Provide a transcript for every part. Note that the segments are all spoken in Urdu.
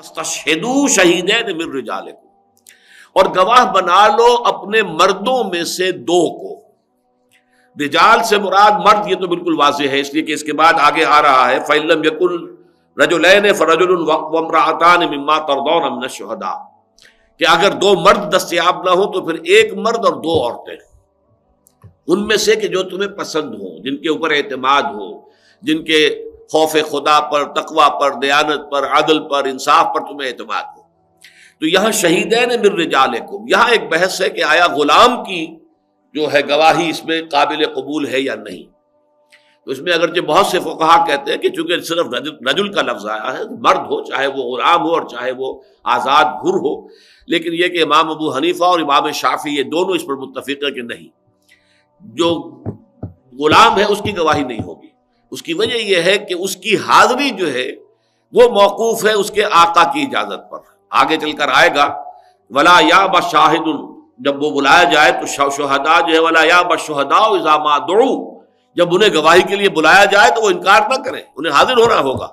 استشہدوا شہیدین من رجالکم، اور گواہ بنا لو اپنے مردوں میں سے دو کو۔ رجال سے مراد مرد، یہ تو بالکل واضح ہے، اس لیے کہ اس کے بعد آگے آ رہا ہے فَإِن لَّمْ يَكُن رَجُلَيْنِ فَرَجُلٌ وَامْرَأَتَانِ مِمَّا تَرْضَوْنَ مِنَ الشُّهَدَاءِ، کہ اگر دو مرد دستیاب نہ ہو تو پھر ایک مرد اور دو عورتیں، ان میں سے کہ جو تمہیں پسند ہوں، جن کے اوپر اعتماد ہو، جن کے خوف خدا پر، تقوی پر، دیانت پر، عدل پر، انصاف پر تمہیں اعتماد ہو۔ تو یہاں شہیدین من رجالکم، یہاں ایک بحث ہے کہ آیا غلام کی جو ہے گواہی اس میں قابل قبول ہے یا نہیں۔ تو اس میں اگرچہ بہت سے فقہا کہتے ہیں کہ چونکہ صرف رجل کا لفظ آیا ہے، مرد ہو چاہے وہ غلام ہو اور چاہے وہ آزاد حر ہو، لیکن یہ کہ امام ابو حنیفہ اور امام شافعی یہ دونوں اس پر متفق ہیں کہ نہیں، جو غلام ہے اس کی گواہی نہیں ہوگی۔ اس کی وجہ یہ ہے کہ اس کی حاضری جو ہے وہ موقوف ہے اس کے آقا کی اجازت پر۔ آگے چل کر آئے گا ولا یاب شاہد، جب وہ بلایا جائے تو شہداء جو ہے ولا یاب الشہداء اذا ما دعوا، جب انہیں گواہی کے لیے بلایا جائے تو وہ انکار نہ کریں، انہیں حاضر ہونا ہوگا۔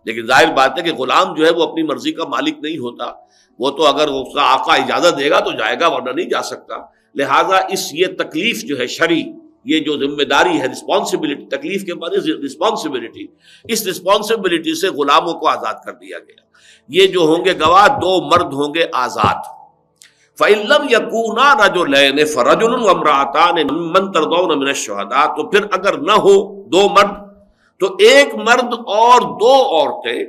لیکن ظاہر بات ہے کہ غلام جو ہے وہ اپنی مرضی کا مالک نہیں ہوتا، وہ تو اگر اس کا آقا اجازت دے گا تو جائے گا، ورنہ نہیں جا سکتا۔ لہٰذا یہ تکلیف جو ہے شرعی، یہ جو ذمہ داری ہے، رسپانسبلٹی، تکلیف کے بعد رسپانسبلٹی، اس رسپانسبلٹی سے غلاموں کو آزاد کر دیا گیا۔ یہ جو ہوں گے گواہ دو مرد ہوں گے آزاد۔ فَإِن لَّمْ يَكُونَا رَجُلَيْنِ فَرَجُلٌ وَامْرَأَتَانِ مِمَّن تَرْضَوْنَ مِنَ الشُّهَدَاءِ، تو پھر اگر نہ ہو دو مرد تو ایک مرد اور دو عورتیں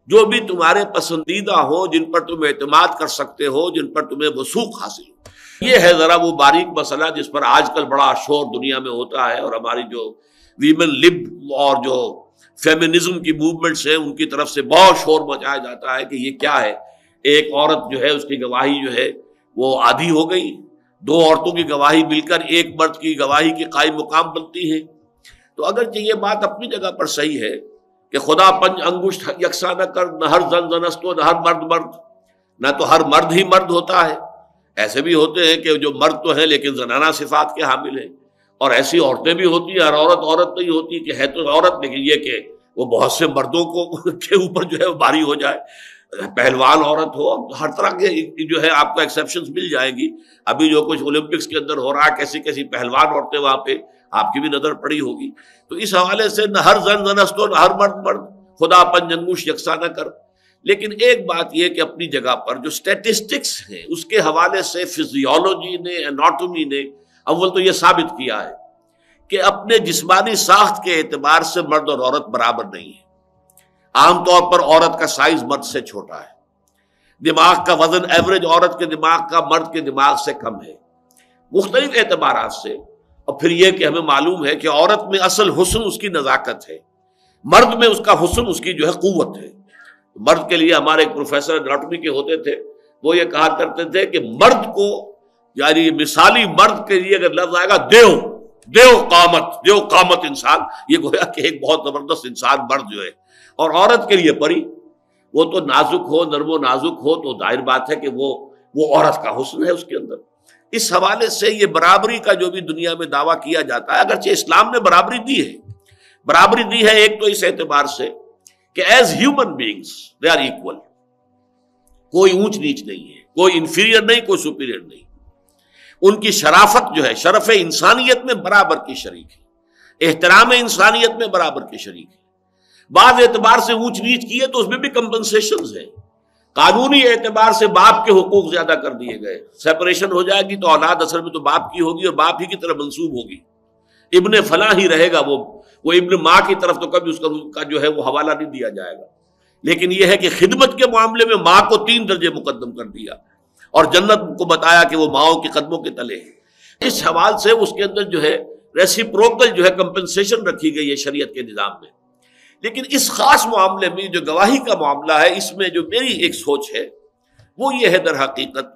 جو بھی تمہارے پسندیدہ ہوں، جن پر تم اعتماد کر سکتے ہو، جن پر تمہیں وثوق حاصل ہو۔ یہ ہے ذرا وہ باریک مسئلہ جس پر آج کل بڑا شور دنیا میں ہوتا ہے، اور ہماری جو ویمن لب اور جو فیمنزم کی موومنٹس ہیں ان کی طرف سے بہت شور مچایا جاتا ہے کہ یہ کیا ہے، ایک عورت جو ہے اس کی گواہی جو ہے وہ آدھی ہو گئی، دو عورتوں کی گواہی مل کر ایک مرد کی گواہی کی قائم مقام بنتی ہے۔ تو اگرچہ یہ بات اپنی جگہ پر صحیح ہے کہ خدا پنج انگشت یکساں نہ کر، نہ ہر زن زنست ہو، نہ ہر مرد مرد، نہ تو ہر مرد ہی مرد ہوتا ہے، ایسے بھی ہوتے ہیں کہ جو مرد تو ہیں لیکن زنانہ صفات کے حامل ہیں، اور ایسی عورتیں بھی ہوتی ہیں، ہر عورت عورت نہیں ہوتی کہ ہے تو عورت لیکن یہ کہ وہ بہت سے مردوں کو کے اوپر جو ہے وہ بھاری ہو جائے، پہلوان عورت ہو، ہر طرح کے جو ہے آپ کو ایکسیپشنز مل جائیں گی۔ ابھی جو کچھ اولمپکس کے اندر ہو رہا ہے، کیسی کیسی پہلوان عورتیں وہاں پہ آپ کی بھی نظر پڑی ہوگی۔ تو اس حوالے سے نہ ہر زن زنست ہو، نہ ہر مرد مرد، خدا پنج انگوش یکساں نہ کر۔ لیکن ایک بات یہ کہ اپنی جگہ پر جو سٹیٹسٹکس ہیں اس کے حوالے سے فزیولوجی نے، اناٹومی نے اول تو یہ ثابت کیا ہے کہ اپنے جسمانی ساخت کے اعتبار سے مرد اور عورت برابر نہیں ہے۔ عام طور پر عورت کا سائز مرد سے چھوٹا ہے، دماغ کا وزن ایوریج عورت کے دماغ کا مرد کے دماغ سے کم ہے، مختلف اعتبارات سے۔ اور پھر یہ کہ ہمیں معلوم ہے کہ عورت میں اصل حسن اس کی نزاکت ہے، مرد میں اس کا حسن اس کی جو ہے قوت ہے۔ مرد کے لیے ہمارے ایک پروفیسر اناٹومی کے ہوتے تھے، وہ یہ کہا کرتے تھے کہ مرد کو، یعنی مثالی مرد کے لیے اگر لفظ آئے گا دیو قامت انسان، یہ گویا کہ ایک بہت زبردست انسان مرد جو ہے، اور عورت کے لیے پری، وہ تو نازک ہو، نرم و نازک ہو، تو ظاہر بات ہے کہ وہ عورت کا حسن ہے اس کے اندر۔ اس حوالے سے یہ برابری کا جو بھی دنیا میں دعویٰ کیا جاتا ہے، اگرچہ اسلام نے برابری دی ہے ایک تو اس اعتبار سے کہ as human beings they are equal, کوئی اونچ نیچ نہیں ہے، کوئی انفیریئر نہیں، کوئی سپیریئر نہیں، ان کی شرافت جو ہے، شرف انسانیت میں برابر کی شریک ہے، احترام انسانیت میں برابر کی شریک ہے۔ بعض اعتبار سے اونچ نیچ کی ہے تو اس میں بھی کمپنسیشنز ہیں، قانونی اعتبار سے باپ کے حقوق زیادہ کر دیے گئے، سیپریشن ہو جائے گی تو اولاد اصل میں تو باپ کی ہوگی اور باپ ہی کی طرف منسوب ہوگی، ابن فلاں ہی رہے گا، وہ ابن ماں کی طرف تو کبھی اس کا جو ہے وہ حوالہ نہیں دیا جائے گا۔ لیکن یہ ہے کہ خدمت کے معاملے میں ماں کو 3 درجے مقدم کر دیا، اور جنت کو بتایا کہ وہ ماؤں کے قدموں کے تلے ہے۔ اس حوالے سے اس کے اندر جو ہے ریسیپروکل جو ہے کمپنسیشن رکھی گئی ہے شریعت کے نظام میں۔ لیکن اس خاص معاملے میں جو گواہی کا معاملہ ہے، اس میں جو میری ایک سوچ ہے وہ یہ ہے در حقیقت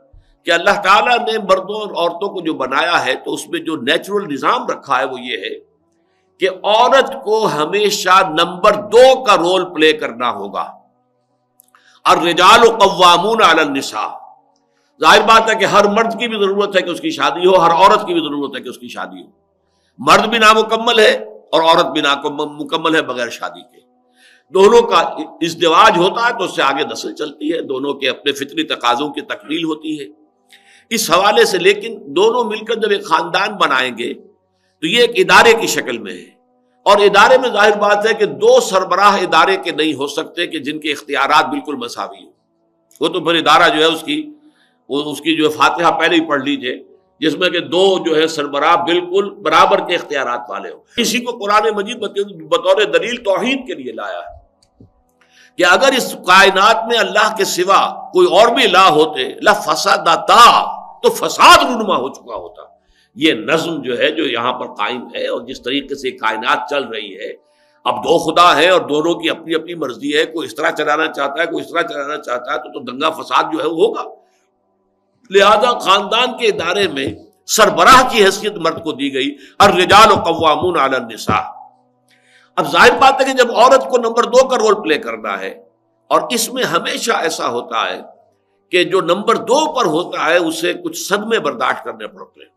کہ اللہ تعالیٰ نے مردوں اور عورتوں کو جو بنایا ہے تو اس میں جو نیچرل نظام رکھا ہے وہ یہ ہے کہ عورت کو ہمیشہ نمبر 2 کا رول پلے کرنا ہوگا۔ الرجال قوامون علی النساء، ظاہر بات ہے کہ ہر مرد کی بھی ضرورت ہے کہ اس کی شادی ہو، ہر عورت کی بھی ضرورت ہے کہ اس کی شادی ہو، مرد بھی نامکمل ہے اور عورت بھی نامکمل ہے بغیر شادی کے۔ دونوں کا ازدواج ہوتا ہے تو اس سے آگے نسل چلتی ہے، دونوں کے اپنے فطری تقاضوں کی تکمیل ہوتی ہے۔ اس حوالے سے لیکن دونوں مل کر جب ایک خاندان بنائیں گے تو یہ ایک ادارے کی شکل میں ہے، اور ادارے میں ظاہر بات ہے کہ دو سربراہ ادارے کے نہیں ہو سکتے کہ جن کے اختیارات بالکل مساوی ہوں۔ وہ تو پھر ادارہ جو ہے اس کی جو فاتحہ پہلے ہی پڑھ لیجئے، جس میں کہ دو جو ہے سربراہ بالکل برابر کے اختیارات والے ہوں۔ اسی کو قرآن مجید بطور دلیل توحید کے لیے لایا ہے کہ اگر اس کائنات میں اللہ کے سوا کوئی اور بھی الہ ہوتے لفسدتا، تو فساد رونما ہو چکا ہوتا۔ یہ نظم جو ہے جو یہاں پر قائم ہے اور جس طریقے سے کائنات چل رہی ہے، اب دو خدا ہیں اور دونوں کی اپنی اپنی مرضی ہے، کوئی اس طرح چلانا چاہتا ہے کوئی اس طرح چلانا چاہتا ہے، تو دنگا فساد جو ہے وہ ہوگا۔ لہذا خاندان کے ادارے میں سربراہ کی حیثیت مرد کو دی گئی، الرجال قوامون علی النساء۔ اب ظاہر بات ہے کہ جب عورت کو نمبر 2 کا رول پلے کرنا ہے، اور اس میں ہمیشہ ایسا ہوتا ہے کہ جو نمبر 2 پر ہوتا ہے اسے کچھ صدمے برداشت کرنے پڑتے ہیں،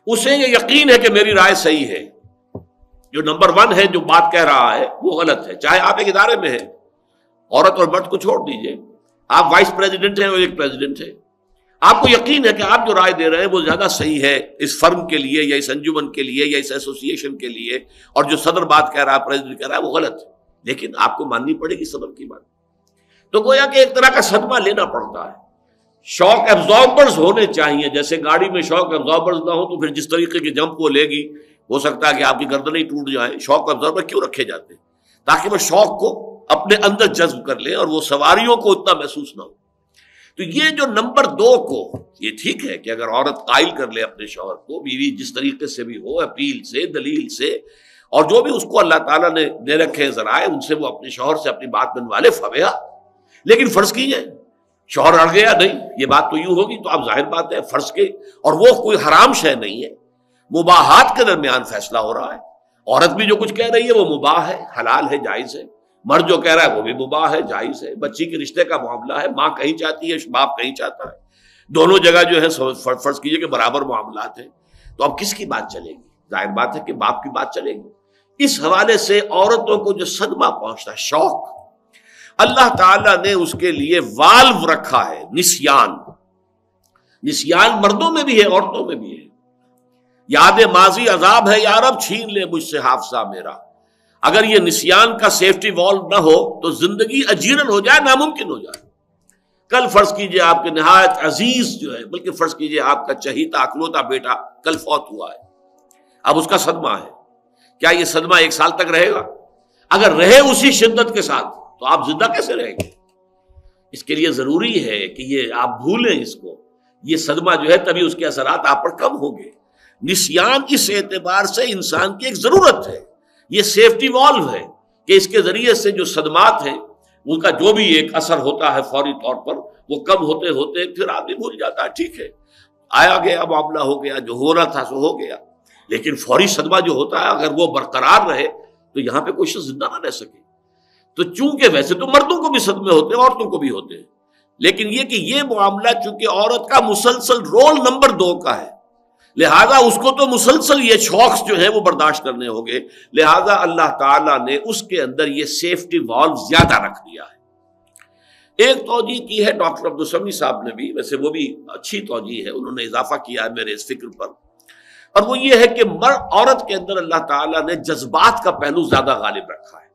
اسے یہ یقین ہے کہ میری رائے صحیح ہے، جو نمبر 1 ہے جو بات کہہ رہا ہے وہ غلط ہے۔ چاہے آپ ایک ادارے میں ہیں، عورت اور مرد کو چھوڑ دیجئے، آپ وائس پریزیڈنٹ ہیں اور ایک پریزیڈنٹ ہے، آپ کو یقین ہے کہ آپ جو رائے دے رہے ہیں وہ زیادہ صحیح ہے اس فرم کے لیے یا اس انجمن کے لیے یا اس ایسوسی ایشن کے لیے، اور جو صدر بات کہہ رہا ہے پریزیڈنٹ کہہ رہا ہے وہ غلط ہے، لیکن آپ کو ماننی پڑے گی صدر کی بات۔ تو گویا کہ ایک طرح کا صدمہ لینا پڑتا ہے۔ شاک ایبزاربرز ہونے چاہیے، جیسے گاڑی میں شاک ایبزاربرز نہ ہو تو پھر جس طریقے کی جمپ وہ لے گی ہو سکتا ہے کہ آپ کی گردنیں ٹوٹ جائیں۔ شاک ایبزاربر کیوں رکھے جاتے ہیں؟ تاکہ وہ شوق کو اپنے اندر جذب کر لے اور وہ سواریوں کو اتنا محسوس نہ ہو۔ تو یہ جو نمبر 2 کو، یہ ٹھیک ہے کہ اگر عورت قائل کر لے اپنے شوہر کو، بیوی جس طریقے سے بھی ہو، اپیل سے، دلیل سے، اور جو بھی اس کو اللہ تعالیٰ نے دے رکھے ہیں ذرائع، ان سے وہ اپنے شوہر سے اپنی بات منوا لے، فبہا۔ لیکن فرض کیجئے شوہر اڑ گیا، نہیں یہ بات تو یوں ہوگی، تو اب ظاہر بات ہے فرض کے، اور وہ کوئی حرام شے نہیں ہے، مباحات کے درمیان فیصلہ ہو رہا ہے۔ عورت بھی جو کچھ کہہ رہی ہے وہ مباح ہے، حلال ہے، جائز ہے، مرد جو کہہ رہا ہے وہ بھی مباح ہے، جائز ہے، بچی کے رشتے کا معاملہ ہے، ماں کہیں چاہتی ہے باپ کہیں چاہتا ہے، دونوں جگہ جو ہے فرض کیجئے کہ برابر معاملات ہیں، تو اب کس کی بات چلے گی؟ ظاہر بات ہے کہ باپ کی بات چلے گی۔ اس حوالے سے عورتوں کو جو صدمہ پہنچتا ہے، شوق، اللہ تعالیٰ نے اس کے لیے والو رکھا ہے، نسیان۔ نسیان مردوں میں بھی ہے عورتوں میں بھی ہے۔ یاد ماضی عذاب ہے یا رب، چھین لے مجھ سے حافظہ میرا۔ اگر یہ نسیان کا سیفٹی والو نہ ہو تو زندگی اجیرن ہو جائے، ناممکن ہو جائے۔ کل فرض کیجئے آپ کے نہایت عزیز جو ہے، بلکہ فرض کیجئے آپ کا چہیتا اکلوتا بیٹا کل فوت ہوا ہے، اب اس کا صدمہ ہے، کیا یہ صدمہ 1 سال تک رہے گا؟ اگر رہے اسی شدت کے ساتھ تو آپ زندہ کیسے رہیں گے؟ اس کے لیے ضروری ہے کہ یہ آپ بھولیں اس کو، یہ صدمہ جو ہے تبھی اس کے اثرات آپ پر کم ہوں گے۔ نسیان اس اعتبار سے انسان کی ایک ضرورت ہے، یہ سیفٹی والو ہے کہ اس کے ذریعے سے جو صدمات ہیں ان کا جو بھی ایک اثر ہوتا ہے فوری طور پر، وہ کم ہوتے ہوتے پھر آدمی بھول جاتا ہے، ٹھیک ہے آیا گیا معاملہ ہو گیا، جو ہونا تھا سو ہو گیا، لیکن فوری صدمہ جو ہوتا ہے اگر وہ برقرار رہے تو یہاں پہ کوئی شخص زندہ نہ رہ سکے۔ تو چونکہ ویسے تو مردوں کو بھی صدمے ہوتے ہیں، عورتوں کو بھی ہوتے ہیں، لیکن یہ کہ یہ معاملہ چونکہ عورت کا مسلسل رول نمبر 2 کا ہے، لہذا اس کو تو مسلسل یہ شوقس جو ہیں وہ برداشت کرنے ہوں گے، لہذا اللہ تعالیٰ نے اس کے اندر یہ سیفٹی والو زیادہ رکھ دیا ہے۔ ایک توجیہ کی ہے ڈاکٹر عبدالسمیع صاحب نے بھی، ویسے وہ بھی اچھی توجیہ ہے، انہوں نے اضافہ کیا ہے میرے اس فکر پر، اور وہ یہ ہے کہ عورت کے اندر اللہ تعالیٰ نے جذبات کا پہلو زیادہ غالب رکھا ہے۔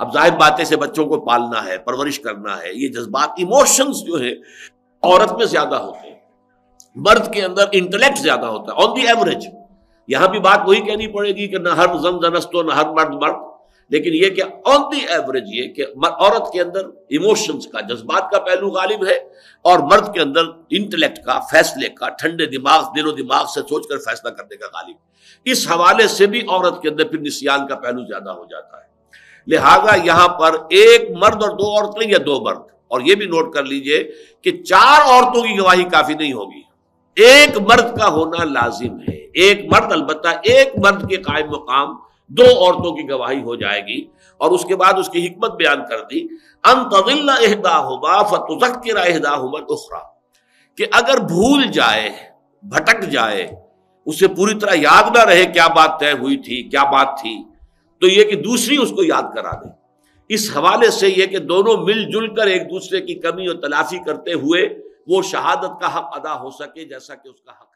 اب ظاہر باتیں سے بچوں کو پالنا ہے، پرورش کرنا ہے، یہ جذبات ایموشنز جو ہیں عورت میں زیادہ ہوتے ہیں، مرد کے اندر انٹلیکٹ زیادہ ہوتا ہے آن دی ایوریج۔ یہاں بھی بات وہی کہنی پڑے گی کہ نہ ہر زن زنستو نہ ہر مرد مرد، لیکن یہ کہ آن دی ایوریج یہ کہ عورت کے اندر ایموشنز کا، جذبات کا پہلو غالب ہے، اور مرد کے اندر انٹلیکٹ کا، فیصلے کا، ٹھنڈے دماغ، دل و دماغ سے سوچ کر فیصلہ کرنے کا غالب۔ اس حوالے سے بھی عورت کے اندر پھر نسیان کا پہلو زیادہ ہو جاتا ہے۔ لہذا یہاں پر ایک مرد اور 2 عورتیں یا 2 مرد، اور یہ بھی نوٹ کر لیجئے کہ 4 عورتوں کی گواہی کافی نہیں ہوگی، ایک مرد کا ہونا لازم ہے۔ ایک مرد، البتہ ایک مرد کے قائم مقام 2 عورتوں کی گواہی ہو جائے گی، اور اس کے بعد اس کی حکمت بیان کر دی، ان تضل احداہما فتذکر احداہما الاخری، کہ اگر بھول جائے، بھٹک جائے، اسے پوری طرح یاد نہ رہے کیا بات طے ہوئی تھی، کیا بات تھی، تو یہ کہ دوسری اس کو یاد کرا دے۔ اس حوالے سے یہ کہ دونوں مل جل کر ایک دوسرے کی کمی اور تلافی کرتے ہوئے وہ شہادت کا حق ادا ہو سکے جیسا کہ اس کا حق